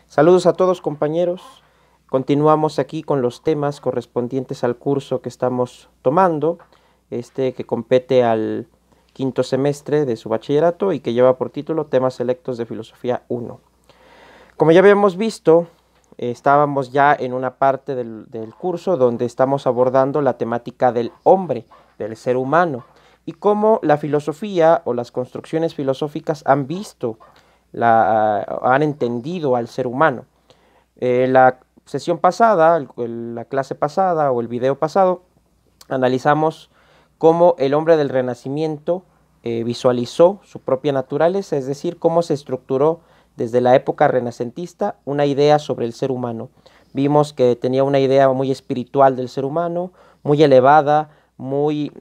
Saludos a todos, compañeros. Continuamos aquí con los temas correspondientes al curso que estamos tomando, que compete al quinto semestre de su bachillerato y que lleva por título Temas Selectos de Filosofía 1. Como ya habíamos visto, estábamos ya en una parte del curso donde estamos abordando la temática del hombre, del ser humano, y cómo la filosofía o las construcciones filosóficas han visto, han entendido al ser humano. La sesión pasada, la clase pasada o el video pasado, analizamos cómo el hombre del Renacimiento visualizó su propia naturaleza, es decir, cómo se estructuró desde la época renacentista una idea sobre el ser humano. Vimos que tenía una idea muy espiritual del ser humano, muy elevada, muy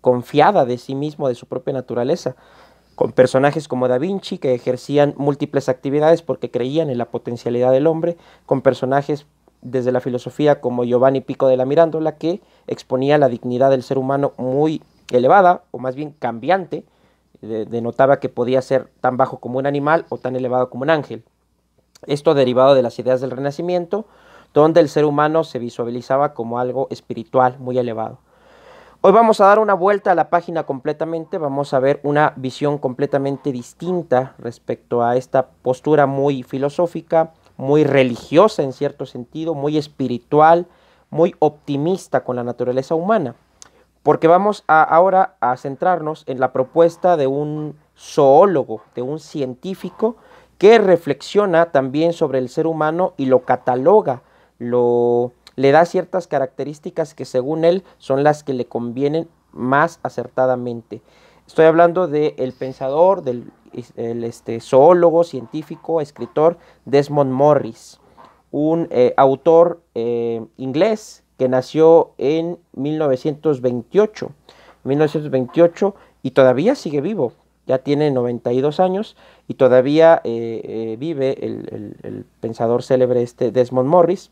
confiada de sí mismo, de su propia naturaleza, con personajes como Da Vinci que ejercían múltiples actividades porque creían en la potencialidad del hombre, con personajes desde la filosofía como Giovanni Pico della Mirandola que exponía la dignidad del ser humano muy elevada o más bien cambiante, denotaba que podía ser tan bajo como un animal o tan elevado como un ángel. Esto derivado de las ideas del Renacimiento, donde el ser humano se visualizaba como algo espiritual muy elevado. Hoy vamos a dar una vuelta a la página completamente, vamos a ver una visión completamente distinta respecto a esta postura muy filosófica, muy religiosa en cierto sentido, muy espiritual, muy optimista con la naturaleza humana. Porque vamos ahora a centrarnos en la propuesta de un zoólogo, de un científico que reflexiona también sobre el ser humano y lo cataloga, le da ciertas características que según él son las que le convienen más acertadamente. Estoy hablando del pensador, del zoólogo, científico, escritor Desmond Morris, un autor inglés que nació en 1928 y todavía sigue vivo. Ya tiene 92 años y todavía vive el pensador célebre Desmond Morris,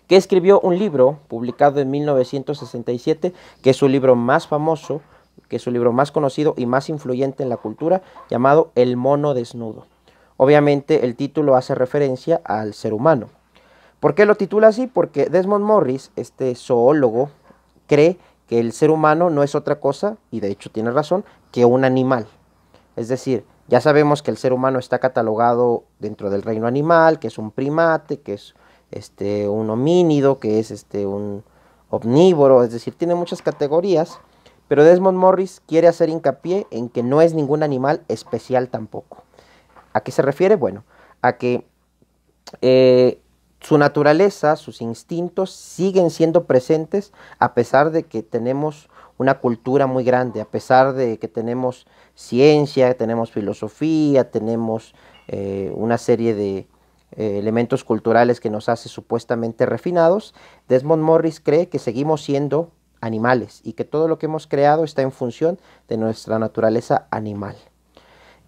que escribió un libro publicado en 1967, que es su libro más famoso, que es su libro más conocido y más influyente en la cultura, llamado El mono desnudo. Obviamente el título hace referencia al ser humano. ¿Por qué lo titula así? Porque Desmond Morris, este zoólogo, cree que el ser humano no es otra cosa, y de hecho tiene razón, que un animal. Es decir, ya sabemos que el ser humano está catalogado dentro del reino animal, que es un primate, que es un homínido, que es un omnívoro, es decir, tiene muchas categorías, pero Desmond Morris quiere hacer hincapié en que no es ningún animal especial tampoco. ¿A qué se refiere? Bueno, a que su naturaleza, sus instintos siguen siendo presentes a pesar de que tenemos una cultura muy grande, a pesar de que tenemos ciencia, tenemos filosofía, tenemos una serie de elementos culturales que nos hace supuestamente refinados. Desmond Morris cree que seguimos siendo animales y que todo lo que hemos creado está en función de nuestra naturaleza animal.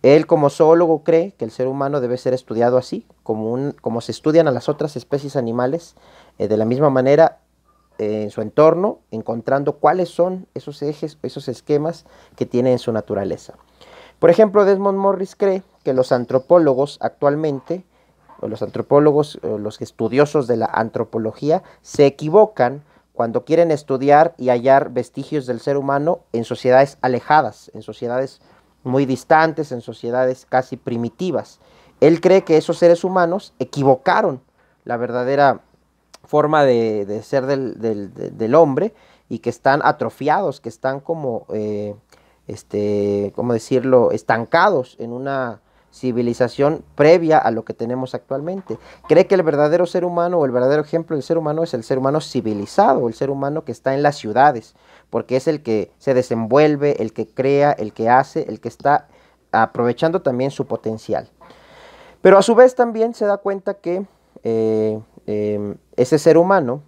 Él como zoólogo cree que el ser humano debe ser estudiado así, como se estudian a las otras especies animales, de la misma manera en su entorno, encontrando cuáles son esos ejes, esos esquemas que tiene en su naturaleza. Por ejemplo, Desmond Morris cree que los antropólogos actualmente, o los estudiosos de la antropología, se equivocan cuando quieren estudiar y hallar vestigios del ser humano en sociedades alejadas, en sociedades muy distantes, en sociedades casi primitivas. Él cree que esos seres humanos equivocaron la verdadera forma de ser del hombre y que están atrofiados, que están como, ¿cómo decirlo?, estancados en una civilización previa a lo que tenemos actualmente. Cree que el verdadero ser humano o el verdadero ejemplo del ser humano es el ser humano civilizado, el ser humano que está en las ciudades, porque es el que se desenvuelve, el que crea, el que hace, el que está aprovechando también su potencial. Pero a su vez también se da cuenta que ese ser humano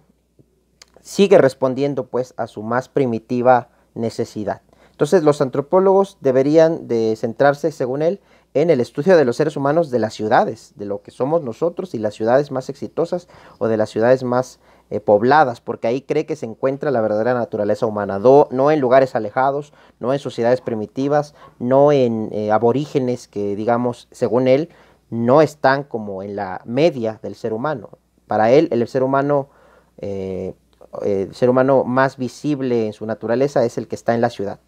sigue respondiendo pues a su más primitiva necesidad. Entonces los antropólogos deberían de centrarse, según él, en el estudio de los seres humanos de las ciudades, de lo que somos nosotros y las ciudades más exitosas o de las ciudades más pobladas, porque ahí cree que se encuentra la verdadera naturaleza humana, no en lugares alejados, no en sociedades primitivas, no en aborígenes que, digamos, según él, no están como en la media del ser humano. Para él, eh, el ser humano más visible en su naturaleza es el que está en la ciudad.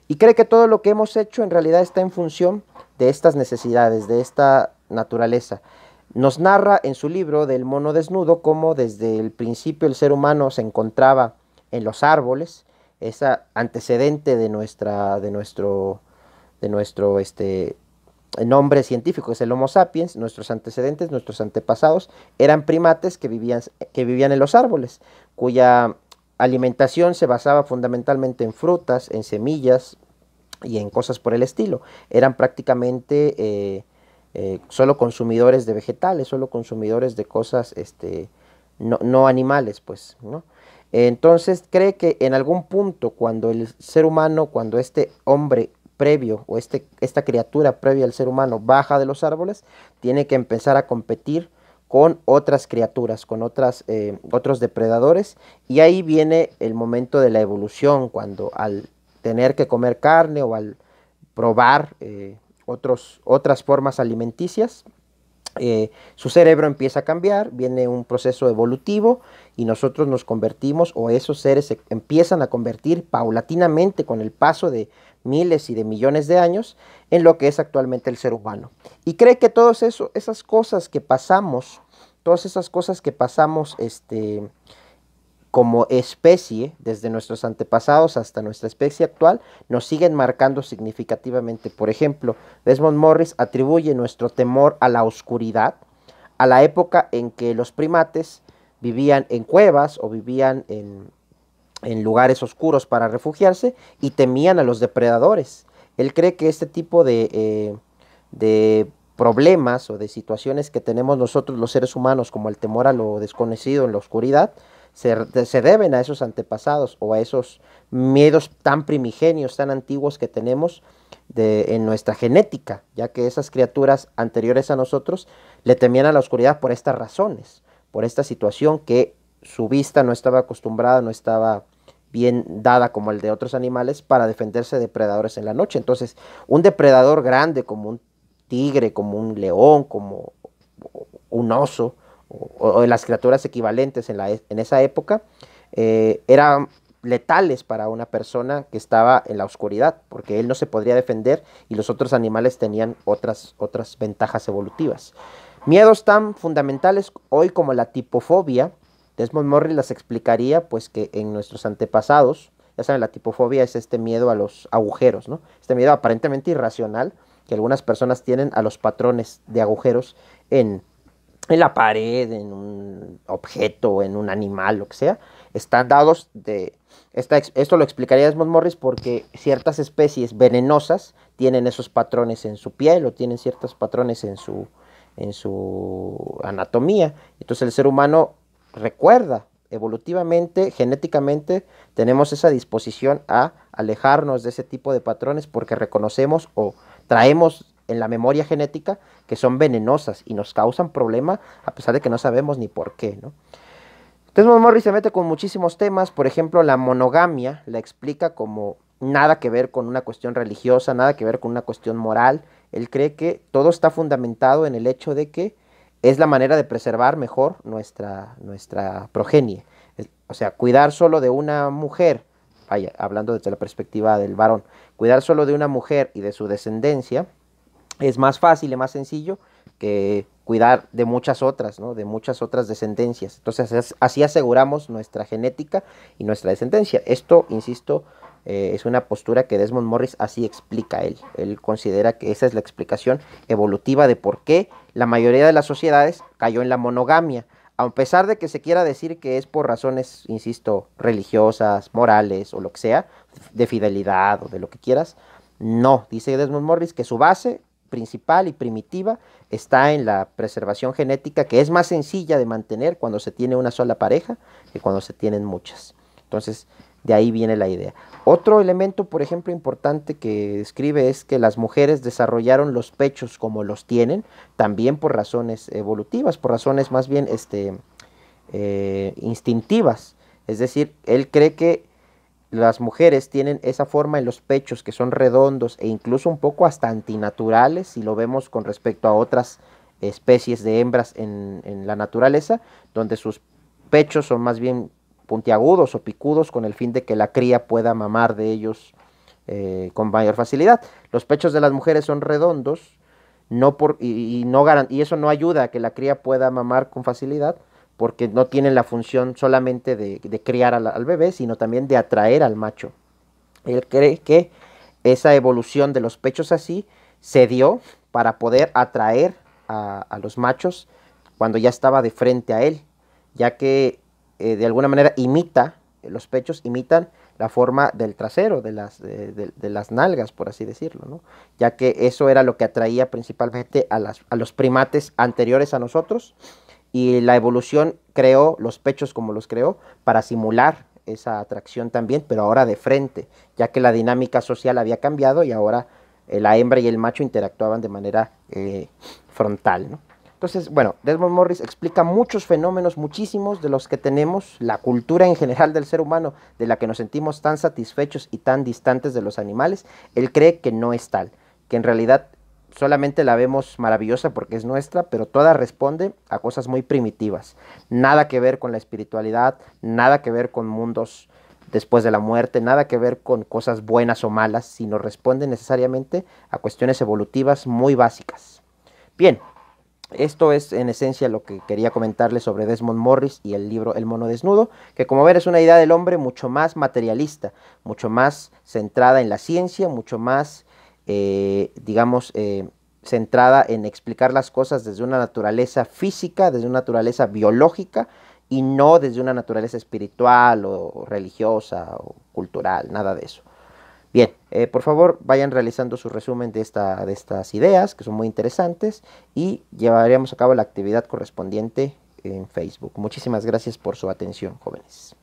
Y cree que todo lo que hemos hecho en realidad está en función de estas necesidades, de esta naturaleza. Nos narra en su libro del mono desnudo cómo desde el principio el ser humano se encontraba en los árboles, esa antecedente de nuestro nombre científico, es el Homo sapiens. Nuestros antecedentes, nuestros antepasados, eran primates que vivían en los árboles, cuya alimentación se basaba fundamentalmente en frutas, en semillas y en cosas por el estilo. Eran prácticamente solo consumidores de vegetales, solo consumidores de cosas no animales, pues, ¿no? Entonces cree que en algún punto, cuando el ser humano, cuando este hombre previo o esta criatura previa al ser humano baja de los árboles, tiene que empezar a competir con otras criaturas, con otros depredadores, y ahí viene el momento de la evolución, cuando al tener que comer carne o al probar otras formas alimenticias, su cerebro empieza a cambiar, viene un proceso evolutivo y nosotros nos convertimos, o esos seres se empiezan a convertir paulatinamente con el paso de miles y de millones de años en lo que es actualmente el ser humano. Y cree que esas cosas que pasamos, como especie, desde nuestros antepasados hasta nuestra especie actual, nos siguen marcando significativamente. Por ejemplo, Desmond Morris atribuye nuestro temor a la oscuridad a la época en que los primates vivían en cuevas o vivían en lugares oscuros para refugiarse y temían a los depredadores. Él cree que este tipo de problemas o de situaciones que tenemos nosotros los seres humanos, como el temor a lo desconocido en la oscuridad, se deben a esos antepasados o a esos miedos tan primigenios, tan antiguos que tenemos en nuestra genética, ya que esas criaturas anteriores a nosotros le temían a la oscuridad por estas razones, por esta situación que su vista no estaba acostumbrada, no estaba bien dada como el de otros animales para defenderse de depredadores en la noche. Entonces, un depredador grande como un tigre, como un león, como un oso, o las criaturas equivalentes en esa época, eran letales para una persona que estaba en la oscuridad, porque él no se podría defender y los otros animales tenían otras ventajas evolutivas. Miedos tan fundamentales hoy como la tipofobia, Desmond Morris las explicaría pues que en nuestros antepasados, ya saben, la tipofobia es este miedo a los agujeros, ¿no? Este miedo aparentemente irracional que algunas personas tienen a los patrones de agujeros en la pared, en un objeto, en un animal, lo que sea, están dados esto lo explicaría Desmond Morris porque ciertas especies venenosas tienen esos patrones en su piel o tienen ciertos patrones en su anatomía. Entonces el ser humano recuerda evolutivamente, genéticamente, tenemos esa disposición a alejarnos de ese tipo de patrones porque reconocemos o traemos en la memoria genética que son venenosas y nos causan problema a pesar de que no sabemos ni por qué, ¿no? Desmond Morris se mete con muchísimos temas, por ejemplo, la monogamia la explica como nada que ver con una cuestión religiosa, nada que ver con una cuestión moral. Él cree que todo está fundamentado en el hecho de que es la manera de preservar mejor nuestra progenie. O sea, cuidar solo de una mujer, vaya, hablando desde la perspectiva del varón, cuidar solo de una mujer y de su descendencia es más fácil y más sencillo que cuidar de muchas otras, ¿no? De muchas otras descendencias. Entonces, así aseguramos nuestra genética y nuestra descendencia. Esto, insisto, es una postura que Desmond Morris así explica él. Él considera que esa es la explicación evolutiva de por qué la mayoría de las sociedades cayó en la monogamia. A pesar de que se quiera decir que es por razones, insisto, religiosas, morales o lo que sea, de fidelidad o de lo que quieras, no, dice Desmond Morris que su base principal y primitiva está en la preservación genética, que es más sencilla de mantener cuando se tiene una sola pareja que cuando se tienen muchas. Entonces, de ahí viene la idea. Otro elemento, por ejemplo, importante que describe es que las mujeres desarrollaron los pechos como los tienen, también por razones evolutivas, por razones más bien instintivas. Es decir, él cree que las mujeres tienen esa forma en los pechos que son redondos e incluso un poco hasta antinaturales, si lo vemos con respecto a otras especies de hembras en la naturaleza, donde sus pechos son más bien puntiagudos o picudos con el fin de que la cría pueda mamar de ellos con mayor facilidad. Los pechos de las mujeres son redondos no por, y eso no ayuda a que la cría pueda mamar con facilidad, porque no tienen la función solamente de criar al bebé, sino también de atraer al macho. Él cree que esa evolución de los pechos así se dio para poder atraer a los machos cuando ya estaba de frente a él, ya que de alguna manera los pechos imitan la forma del trasero, de las nalgas, por así decirlo, ¿no? Ya que eso era lo que atraía principalmente a los primates anteriores a nosotros, y la evolución creó los pechos como los creó para simular esa atracción también, pero ahora de frente, ya que la dinámica social había cambiado y ahora la hembra y el macho interactuaban de manera frontal, ¿no? Entonces, bueno, Desmond Morris explica muchos fenómenos, muchísimos de los que tenemos, la cultura en general del ser humano, de la que nos sentimos tan satisfechos y tan distantes de los animales. Él cree que no es tal, que en realidad solamente la vemos maravillosa porque es nuestra, pero toda responde a cosas muy primitivas. Nada que ver con la espiritualidad, nada que ver con mundos después de la muerte, nada que ver con cosas buenas o malas, sino responde necesariamente a cuestiones evolutivas muy básicas. Bien, esto es en esencia lo que quería comentarles sobre Desmond Morris y el libro El mono desnudo, que como ver es una idea del hombre mucho más materialista, mucho más centrada en la ciencia, mucho más centrada en explicar las cosas desde una naturaleza física, desde una naturaleza biológica, y no desde una naturaleza espiritual o religiosa o cultural, nada de eso. Bien, por favor vayan realizando su resumen de estas ideas, que son muy interesantes, y llevaremos a cabo la actividad correspondiente en Facebook. Muchísimas gracias por su atención, jóvenes.